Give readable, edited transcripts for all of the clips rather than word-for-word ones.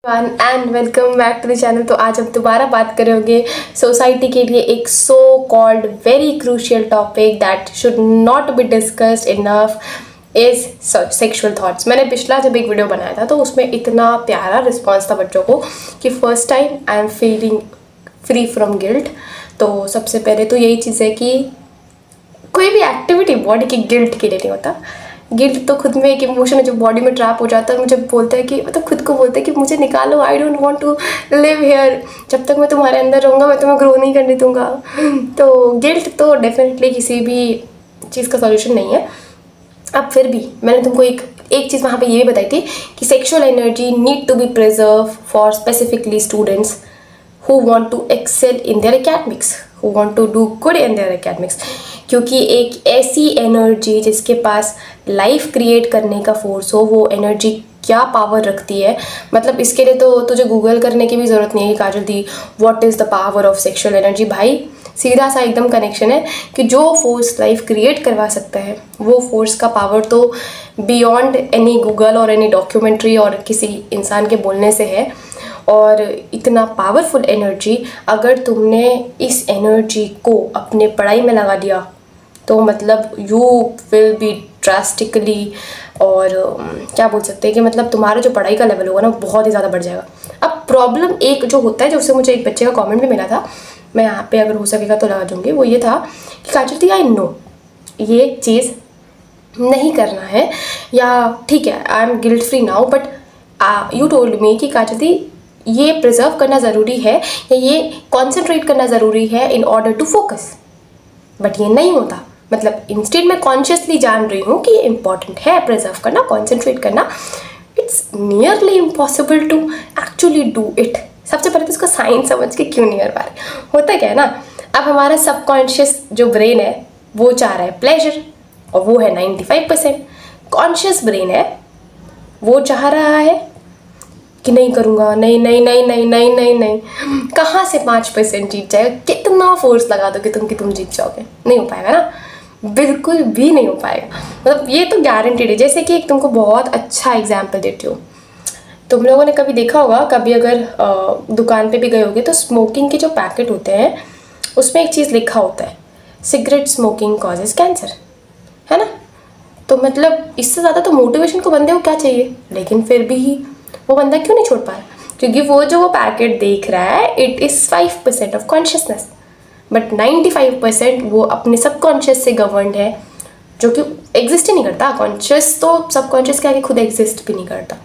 And welcome back to the channel. तो आज हम दोबारा बात करेंगे सोसाइटी के लिए एक so called very crucial topic that should not be discussed enough is sexual thoughts. मैंने पिछला जब एक वीडियो बनाया था तो उसमें इतना प्यारा रिस्पॉन्स था बच्चों को कि first time I am feeling free from guilt. तो सबसे पहले तो यही चीज़ है कि कोई भी एक्टिविटी बॉडी की गिल्ट के लिए नहीं होता। गिल्ट तो खुद में एक इमोशन है जो बॉडी में ट्रैप हो जाता है। मुझे बोलता है कि मतलब खुद को बोलता है कि मुझे निकालो, I don't want to live here, जब तक मैं तुम्हारे अंदर रहूँगा मैं तुम्हें ग्रो नहीं करने दूँगा। तो गिल्ट तो डेफिनेटली किसी भी चीज़ का सॉल्यूशन नहीं है। अब फिर भी मैंने तुमको एक चीज़ वहाँ पे ये भी बताई थी कि sexual energy need to be preserve for specifically students who want to excel in their academics, who want to do good in their academics। क्योंकि एक ऐसी एनर्जी जिसके पास लाइफ क्रिएट करने का फोर्स हो, वो एनर्जी क्या पावर रखती है। मतलब इसके लिए तो तुझे गूगल करने की भी ज़रूरत नहीं है कि काजल दी what is the power of sexual energy. भाई सीधा सा एकदम कनेक्शन है कि जो फोर्स लाइफ क्रिएट करवा सकता है वो फोर्स का पावर तो बियॉन्ड एनी गूगल और एनी डॉक्यूमेंट्री और किसी इंसान के बोलने से है। और इतना पावरफुल एनर्जी अगर तुमने इस एनर्जी को अपने पढ़ाई में लगा दिया तो मतलब यू विल बी ड्रास्टिकली और क्या बोल सकते हैं कि मतलब तुम्हारा जो पढ़ाई का लेवल होगा ना बहुत ही ज़्यादा बढ़ जाएगा। अब प्रॉब्लम एक जो होता है, जो उससे मुझे एक बच्चे का कमेंट भी मिला था, मैं यहाँ पे अगर हो सकेगा तो लगा दूँगी, वो ये था कि काजल दी आई नो ये चीज़ नहीं करना है या ठीक है I am guilt free now, but you told me कि काजल दी ये प्रिजर्व करना ज़रूरी है या ये कॉन्सेंट्रेट करना ज़रूरी है in order to focus. But ये नहीं होता। मतलब इंस्टेड मैं कॉन्शियसली जान रही हूँ कि ये इंपॉर्टेंट है प्रिजर्व करना, कॉन्सेंट्रेट करना। It's nearly impossible to actually do it. सबसे पहले तो इसको साइंस समझ के क्यों नहीं कर पा रहे। होता क्या है ना, अब हमारा सबकॉन्शियस जो ब्रेन है वो चाह रहा है प्लेजर और वो है 95%। कॉन्शियस ब्रेन है वो चाह रहा है कि नहीं करूँगा, नहीं नहीं नहीं नहीं नहीं नहीं नहीं। कहाँ से 5% जीत जाएगा? कितना फोर्स लगा दो कि तुम जीत जाओगे, नहीं हो पाएगा ना, बिल्कुल भी नहीं हो पाएगा। मतलब ये तो गारंटीड है। जैसे कि एक तुमको बहुत अच्छा एग्जाम्पल देती हूँ। तुम लोगों ने कभी देखा होगा, कभी अगर दुकान पे भी गए होगे तो स्मोकिंग के जो पैकेट होते हैं उसमें एक चीज़ लिखा होता है, सिगरेट स्मोकिंग कॉजेज कैंसर, है ना। तो मतलब इससे ज़्यादा तो मोटिवेशन को बंदे को क्या चाहिए। लेकिन फिर भी वो बंदा क्यों नहीं छोड़ पा रहा? क्योंकि वो जो वो पैकेट देख रहा है it is 5% of consciousness, but 95% वो अपने सबकॉन्शियस से गवर्नड है, जो कि एग्जिस्ट ही नहीं करता। कॉन्शियस तो सबकॉन्शियस के आगे खुद एग्जिस्ट भी नहीं करता।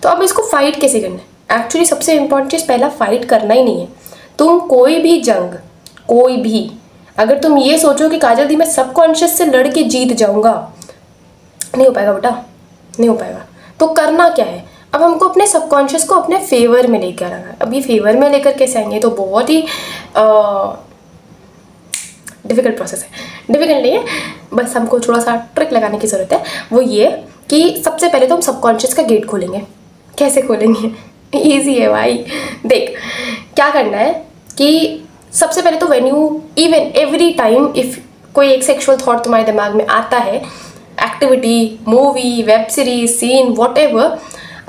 तो अब इसको फाइट कैसे करना है? एक्चुअली सबसे इंपॉर्टेंट चीज़ पहला फाइट करना ही नहीं है। तुम कोई भी जंग, कोई भी, अगर तुम ये सोचो कि काजल दी मैं सबकॉन्शियस से लड़ के जीत जाऊँगा, नहीं हो पाएगा बेटा, नहीं हो पाएगा। तो करना क्या है? अब हमको अपने सबकॉन्शियस को अपने फेवर में लेकर आना है। अब ये फेवर में लेकर कैसे आएंगे? तो बहुत ही डिफ़िकल्ट प्रोसेस है। डिफ़िकल्ट नहीं है, बस हमको थोड़ा सा ट्रिक लगाने की ज़रूरत है। वो ये कि सबसे पहले तो हम सबकॉन्शियस का गेट खोलेंगे। कैसे खोलेंगे? ईजी है भाई। देख क्या करना है कि सबसे पहले तो when you even every time if कोई एक सेक्सुअल थॉट तुम्हारे दिमाग में आता है, activity, movie, web series, scene, whatever,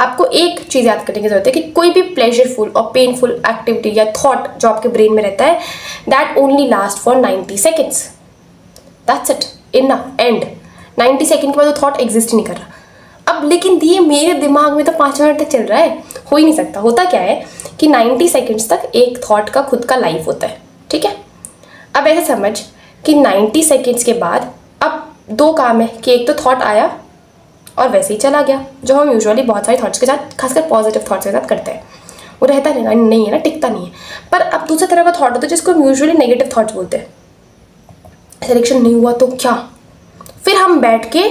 आपको एक चीज़ याद करने की जरूरत है कि कोई भी प्लेजरफुल और पेनफुल एक्टिविटी या थॉट जो आपके ब्रेन में रहता है that only last for 90 seconds. That's it, enough, and. 90 second के बाद वो थॉट एग्जिस्ट ही नहीं कर रहा। अब लेकिन दिए मेरे दिमाग में तो 5 मिनट तक चल रहा है, हो ही नहीं सकता। होता क्या है कि 90 सेकेंड्स तक एक थॉट का खुद का लाइफ होता है, ठीक है। अब ऐसे समझ कि 90 सेकेंड्स के बाद अब 2 काम है कि एक तो थॉट आया और वैसे ही चला गया, जो हम यूजुअली बहुत सारे थॉट्स के साथ, खासकर पॉजिटिव थॉट्स के साथ करते हैं। वो रहता नहीं है ना, टिकता नहीं है। पर अब दूसरे तरह का थॉट होता है जिसको हम यूजुअली नेगेटिव थॉट्स बोलते हैं। सिलेक्शन नहीं हुआ तो क्या? फिर हम बैठ के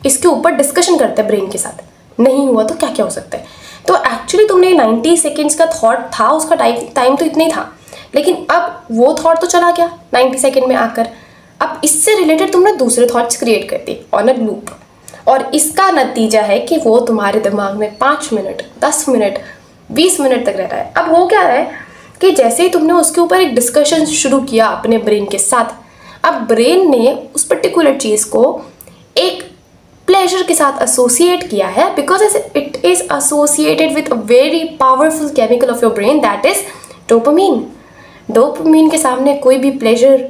इसके ऊपर डिस्कशन करते हैं ब्रेन के साथ, नहीं हुआ तो क्या क्या हो सकता है। तो एक्चुअली तुमने 90 सेकेंड्स का थॉट था, उसका टाइम तो इतना ही था, लेकिन अब वो थॉट तो चला गया 90 सेकेंड में आकर। अब इससे रिलेटेड तुमने दूसरे थॉट्स क्रिएट कर दिए ऑन अ लूप, और इसका नतीजा है कि वो तुम्हारे दिमाग में 5 मिनट, 10 मिनट, 20 मिनट तक रह रहा है। अब हो क्या रहा है कि जैसे ही तुमने उसके ऊपर एक डिस्कशन शुरू किया अपने ब्रेन के साथ, अब ब्रेन ने उस पर्टिकुलर चीज़ को एक प्लेजर के साथ एसोसिएट किया है because it is associated with a very powerful chemical of your brain that is dopamine. Dopamine के सामने कोई भी प्लेजर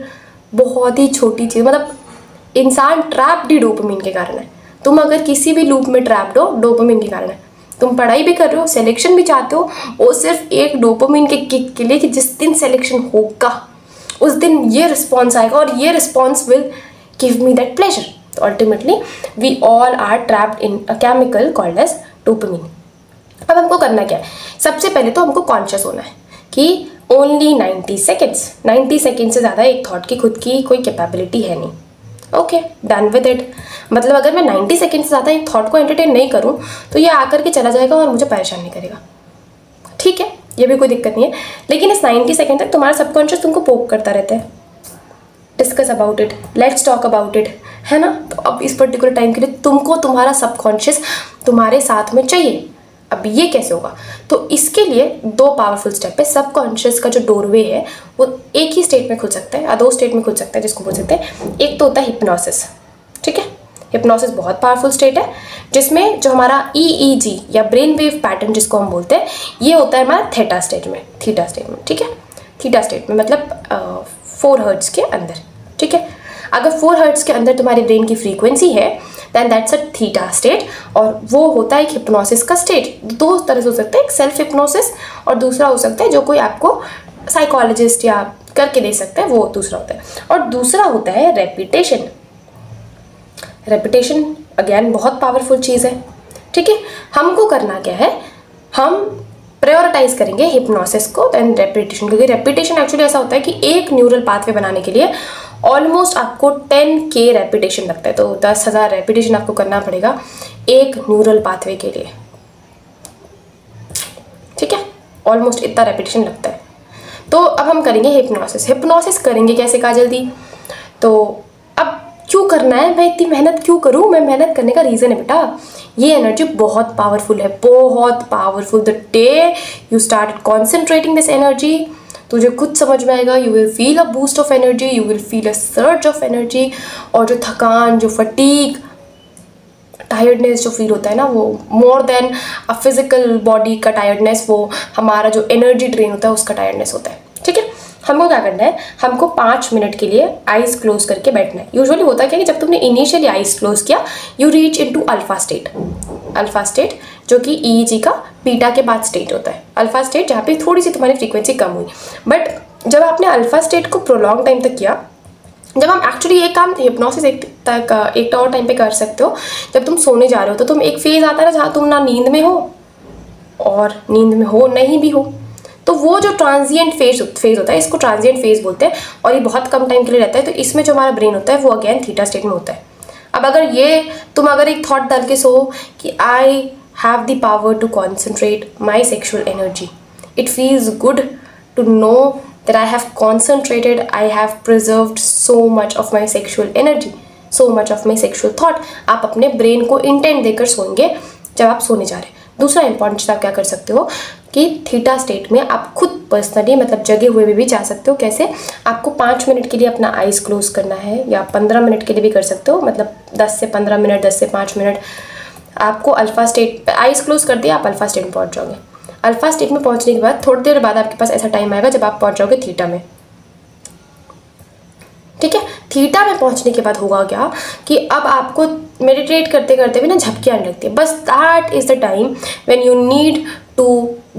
बहुत ही छोटी चीज़, मतलब इंसान ट्रैप्ड ही डोपामीन के कारण है। तुम अगर किसी भी लूप में ट्रैप्ड हो, डोपामीन के कारण है। तुम पढ़ाई भी कर रहे हो, सिलेक्शन भी चाहते हो, वो सिर्फ एक डोपामीन के किक के लिए कि जिस दिन सिलेक्शन होगा उस दिन ये रिस्पॉन्स आएगा और ये response will give me that pleasure. तो ultimately we all are trapped in a chemical called as dopamine. अब हमको करना क्या है? सबसे पहले तो हमको कॉन्शियस होना है कि ओनली 90 सेकेंड से ज़्यादा एक थॉट की खुद की कोई कैपेबिलिटी है नहीं। Okay, done with it. मतलब अगर मैं 90 सेकेंड से ज़्यादा एक थॉट को एंटरटेन नहीं करूँ तो ये आकर के चला जाएगा और मुझे परेशान नहीं करेगा। ठीक है, ये भी कोई दिक्कत नहीं है। लेकिन इस 90 सेकेंड तक तुम्हारा सबकॉन्शियस तुमको पोक करता रहता है, discuss about it, let's talk about it, है ना। तो अब इस पर्टिकुलर टाइम के लिए तुमको तुम्हारा सबकॉन्शियस तुम्हारे साथ में चाहिए। अब ये कैसे होगा? तो इसके लिए दो पावरफुल स्टेप है। सबकॉन्शियस का जो डोरवे है वो एक ही स्टेट में खुल सकता है या दो स्टेट में खुल सकता है, जिसको बोल सकते हैं। एक तो होता है हिप्नोसिस। ठीक है, हिप्नोसिस बहुत पावरफुल स्टेट है जिसमें जो हमारा EEG या ब्रेन वेव पैटर्न जिसको हम बोलते हैं, ये होता है हमारा थीटा स्टेट में। ठीक है, थीटा स्टेट में मतलब 4 हर्ट्ज के अंदर। ठीक है, अगर 4 हर्ट्ज के अंदर तुम्हारी ब्रेन की फ्रीक्वेंसी है then that's a theta state, और वो होता है एक हिप्नोसिस का स्टेट। दो तरह से हो सकता है, एक सेल्फ हिप्नोसिस और दूसरा हो सकता है जो कोई आपको साइकोलॉजिस्ट या करके दे सकता है, वो दूसरा होता है। और दूसरा होता है रेपिटेशन। रेपिटेशन अगेन बहुत पावरफुल चीज़ है। ठीक है, हमको करना क्या है? हम प्रायोरिटाइज करेंगे हिप्नोसिस को दैन रेपिटेशन, क्योंकि रेपिटेशन एक्चुअली ऐसा होता है कि एक न्यूरल पाथवे बनाने के लिए ऑलमोस्ट आपको 10K रेपिटेशन लगता है। तो 10,000 रेपिटेशन आपको करना पड़ेगा एक न्यूरल पाथवे के लिए। ठीक है, ऑलमोस्ट इतना रेपिटेशन लगता है। तो अब हम करेंगे हिप्नोसिस। हिप्नोसिस करेंगे कैसे काजल दी? तो अब क्यों करना है, मैं इतनी मेहनत क्यों करूँ? मैं मेहनत करने का रीज़न है बेटा, ये एनर्जी बहुत पावरफुल है, बहुत powerful. The day you start concentrating this energy, तुझे खुद समझ में आएगा, you will feel a boost of energy, you will feel a surge of energy. और जो थकान, जो फटीग, टायर्डनेस जो फील होता है ना, वो more than a physical body का टायर्डनेस, वो हमारा जो एनर्जी ड्रेन होता है उसका टायर्डनेस होता है। ठीक है, हमको क्या करना है? हमको 5 मिनट के लिए आइज क्लोज करके बैठना है। यूजुअली होता क्या है कि जब तुमने इनिशियली आइज क्लोज किया, you reach into alpha state. Alpha state जो कि EEG का बीटा के बाद स्टेट होता है। अल्फा स्टेट जहाँ पे थोड़ी सी तुम्हारी फ्रीक्वेंसी कम हुई। बट जब आपने अल्फा स्टेट को प्रोलॉन्ग टाइम तक किया, जब हम एक्चुअली ये काम हिप्नोसिस एक और टाइम पे कर सकते हो, जब तुम सोने जा रहे हो तो तुम एक फेज आता है ना जहाँ तुम ना नींद में हो और नींद में हो नहीं भी हो, तो वो जो ट्रांजिएंट फेज होता है, इसको ट्रांजिएंट फेज बोलते हैं, और ये बहुत कम टाइम के लिए रहता है। तो इसमें जो हमारा ब्रेन होता है वो अगेन थीटा स्टेट में होता है। अब अगर तुम एक थॉट डाल के सो कि I have the power to concentrate my sexual energy, it feels good to know that I have concentrated, I have preserved so much of my sexual energy, so much of my sexual thought. आप अपने brain को intent देकर सोएंगे जब आप सोने जा रहे हैं। दूसरा इंपॉर्टेंट चीज़ आप क्या कर सकते हो कि थीटा स्टेट में आप खुद पर्सनली मतलब जगे हुए भी जा सकते हो। कैसे? आपको 5 मिनट के लिए अपना आइज क्लोज करना है, या 15 मिनट के लिए भी कर सकते हो, मतलब 10 से 15 मिनट, 10 से 5 मिनट। आपको अल्फा स्टेट, आइज क्लोज कर दिया, आप अल्फा स्टेट में पहुंच जाओगे। अल्फा स्टेट में पहुंचने के बाद थोड़ी देर बाद आपके पास ऐसा टाइम आएगा जब आप पहुंच जाओगे थीटा में। ठीक है, थीटा में पहुंचने के बाद होगा क्या कि अब आपको मेडिटेट करते करते भी ना झपकी आने लगती है। बस that is the time when you need to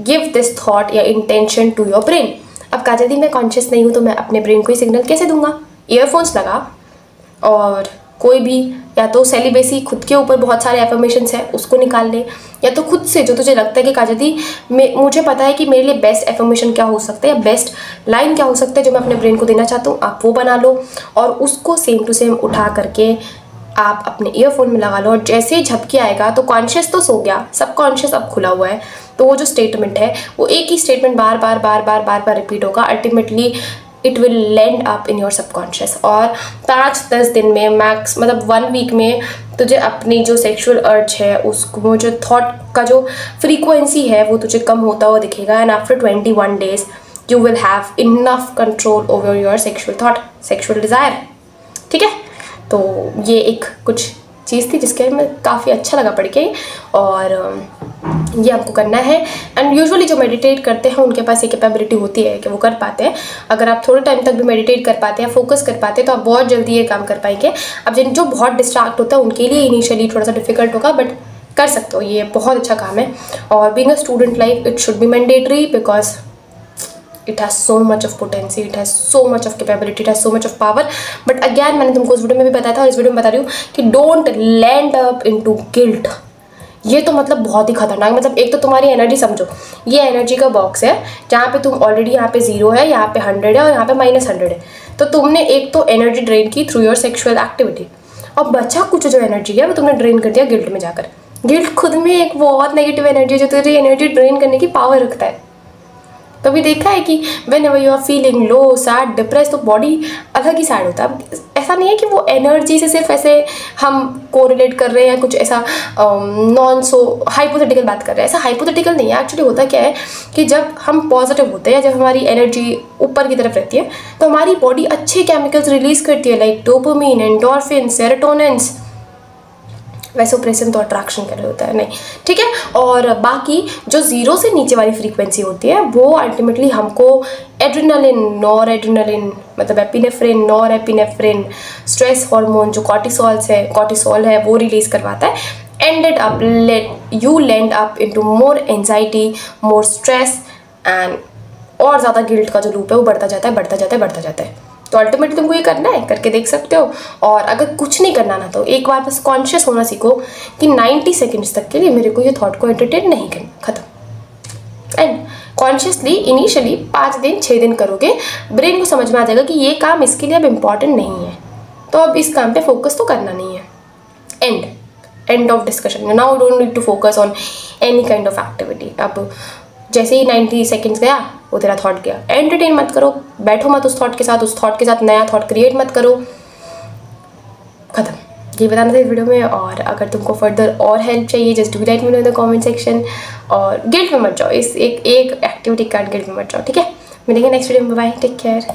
give this thought या इंटेंशन टू योर ब्रेन। अब काजल दी मैं कॉन्शियस नहीं हूँ तो मैं अपने ब्रेन को ही सिग्नल कैसे दूंगा? ईयरफोन्स लगा और कोई भी, या तो सेलिबेसी खुद के ऊपर बहुत सारे एफर्मेशंस हैं उसको निकाल ले, या तो खुद से जो तुझे लगता है कि काजल दी मुझे पता है कि मेरे लिए बेस्ट एफर्मेशन क्या हो सकता है या बेस्ट लाइन क्या हो सकता है जो मैं अपने ब्रेन को देना चाहता हूँ, आप वो बना लो और उसको सेम टू सेम उठा करके आप अपने ईयरफोन में लगा लो। और जैसे ही झपकी आएगा तो कॉन्शियस तो सो गया, सबकॉन्शियस अब खुला हुआ है, तो वो जो स्टेटमेंट है वो एक ही स्टेटमेंट बार बार रिपीट होगा। Ultimately it will land up in your subconscious, और 5-10 दिन में मैक्स, मतलब 1 वीक में तुझे अपनी जो सेक्सुअल अर्ज है उसको, जो थॉट का जो फ्रीक्वेंसी है वो तुझे कम होता हुआ दिखेगा। And after 21 days you will have enough control over your sexual thought, sexual desire. ठीक है, तो ये एक कुछ चीज़ थी जिसके में काफ़ी अच्छा लगा पढ़ के, और ये आपको करना है। एंड यूजुअली जो मेडिटेट करते हैं उनके पास ये कैपेबिलिटी होती है कि वो कर पाते हैं। अगर आप थोड़े टाइम तक भी मेडिटेट कर पाते हैं, फोकस कर पाते हैं, तो आप बहुत जल्दी ये काम कर पाएंगे। अब जो बहुत डिस्ट्रैक्ट होता है उनके लिए इनिशियली थोड़ा सा डिफिकल्ट होगा, बट कर सकते हो, ये बहुत अच्छा काम है। और being a student life it should be mandatory because it has so much of potential, it has so much of capability, it has so much of power. But again मैंने तुमको उस वीडियो में भी बताया था और इस वीडियो में बता रही हूँ कि don't land up into guilt। ये तो मतलब बहुत ही खतरनाक, मतलब एक तो तुम्हारी एनर्जी समझो, ये एनर्जी का बॉक्स है जहाँ पे तुम ऑलरेडी यहाँ पे 0 है, यहाँ पे 100 है और यहाँ पे -100 है। तो तुमने एक तो एनर्जी ड्रेन की थ्रू योर सेक्शुअल एक्टिविटी, और बचा कुछ जो एनर्जी है वो तुमने ड्रेन कर दिया गिल्ट में जाकर। गिल्ट खुद में एक बहुत नेगेटिव एनर्जी है जो तेरी एनर्जी ड्रेन करने की पावर रखता है। कभी देखा है कि whenever you are feeling low, sad, depress, तो बॉडी अलग ही सैड होता है। ऐसा नहीं है कि वो एनर्जी से सिर्फ ऐसे हम कोरिलेट कर रहे हैं, कुछ ऐसा नॉन सो हाइपोथेटिकल बात कर रहे हैं, ऐसा हाइपोथेटिकल नहीं है। एक्चुअली होता क्या है कि जब हम पॉजिटिव होते हैं, जब हमारी एनर्जी ऊपर की तरफ रहती है, तो हमारी बॉडी अच्छे केमिकल्स रिलीज करती है, लाइक डोपामिन, एंडोर्फिन, सेरोटोनिन्स। वैसे ऑपरेशन तो अट्रैक्शन कर रहे होता है, नहीं, ठीक है। और बाकी जो 0 से नीचे वाली फ्रीक्वेंसी होती है वो अल्टीमेटली हमको एड्रेनलिन, नॉर एड्रेनलिन, मतलब epinephrine, nor epinephrine, stress hormone जो कॉर्टिसोल है वो रिलीज करवाता है। You land up into more anxiety, more stress and और ज़्यादा गिल्ट का जो लूप है वो बढ़ता जाता है। तो अल्टीमेटली तुमको ये करना है, करके देख सकते हो। और अगर कुछ नहीं करना ना, तो एक बार बस कॉन्शियस होना सीखो कि 90 सेकेंड्स तक के लिए मेरे को ये थॉट को एंटरटेन नहीं करना, खत्म। एंड कॉन्शियसली इनिशियली 5 दिन 6 दिन करोगे, ब्रेन को समझ में आ जाएगा कि ये काम इसके लिए अब इम्पॉर्टेंट नहीं है, तो अब इस काम पे फोकस तो करना नहीं है। End of discussion. Now don't need to focus on any kind of activity. अब जैसे ही 90 सेकेंड्स गया वो तेरा थॉट गया, एंटरटेन मत करो, बैठो मत उस थॉट के साथ नया थॉट क्रिएट मत करो, खत्म। ये बताना था इस वीडियो में। और अगर तुमको फर्दर और हेल्प चाहिए just do let me know in the comment section. और गिल्ट में मत जाओ, इस एक एक्टिविटी का गिल्ट में मत जाओ, ठीक है। मिलेंगे नेक्स्ट वीडियो में, बाय, टेक केयर।